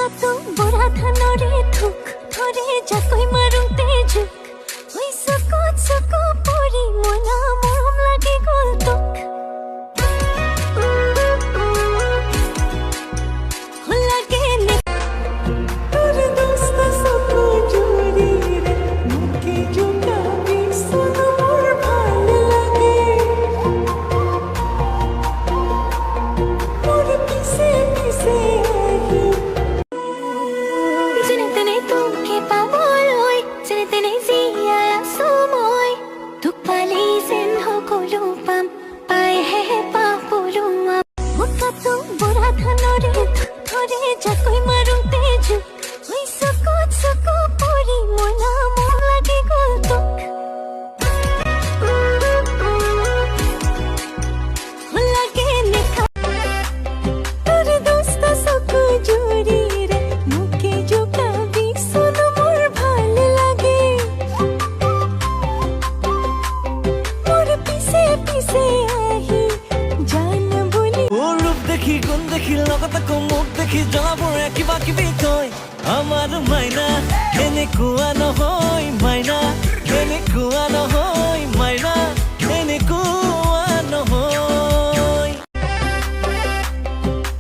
বোকাতো বৰা ধানৰে থোক ধৰে জাকৈ মাৰোতে জোক হৈ চকু পৰি মনা মৰম লাগি গ'ল তোক লাগে নে তোৰ দস্ত চকু জুৰিৰে মুখে জোকাবি শুনো মোৰ ভাল লাগে মোৰ পিছে পিছে আহি যেনে তেনে তোকে পাবলৈ যেনে তেনে জীয়াই আছো মই তোক পালেই যেন সকলো পাম পাইহে পাবলো বোকাতো বৰা ধানৰে ধৰে জাকৈ মাৰোতে জোক হৈ চকু পৰি মনা মৰম লাগি গ'ল তোক লাগে নে তোৰ দস্ত চকু জুৰিৰে মুখে জোকাবি শুনো মোৰ ভাল লাগে মোৰ পিছে পিছে আহি জান বুলি ৰূপ দেখি গুণ দেখি লগত আকৌ মুখ দেখি জনাবোৰে কিবা কিবি কয় আমাৰ মাইনা এনেকুৱা নহয় মাইনা এনেকুৱা নহয় মাইনা এনেকুৱা নহয়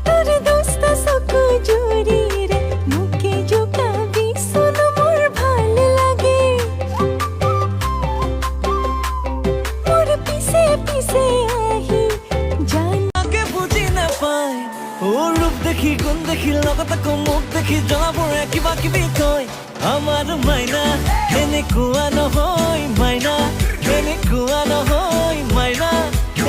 তোৰ দস্ত চকু জুৰিৰে মুখে জোকাবি শুনো মোৰ ভাল লাগে মোৰ পিছে পিছে আহি জান তাকে বুজি নাপায় ৰূপ দেখি গুণ দেখি লগত আকৌ মুখ দেখি জনাবোৰে কিবা কিবি কয় আমাৰ মাইনা এনেকুৱা নহয় মাইনা এনেকুৱা নহয় মাইনা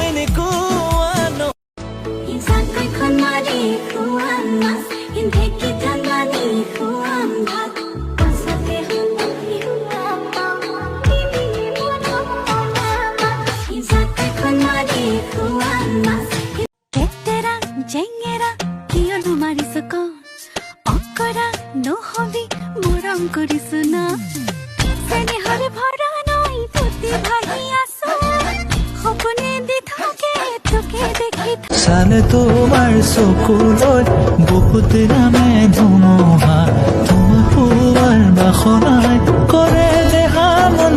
এনেকুৱা নহয় জাকৈখন মাৰি খুৱাম মাছ ঢেঁকী ধাঙানি খুৱাম ভাত পাছতে জাকৈখন মাৰি খুৱাম মাছ কেতেৰা জেঙেৰা কিয়নো মাৰিছ ক অকৰা নহবি মৰম কৰিছো না চেনেহৰে ভৰা নৈ পুতি ভাহি আছো সপোনে দি থাকে তোকে দেখি চালে তোমাৰ চকুলৈ বহুত নামে ধুমুহা তোমাৰ পোৱাৰ বাসনাই কৰে দেহা মন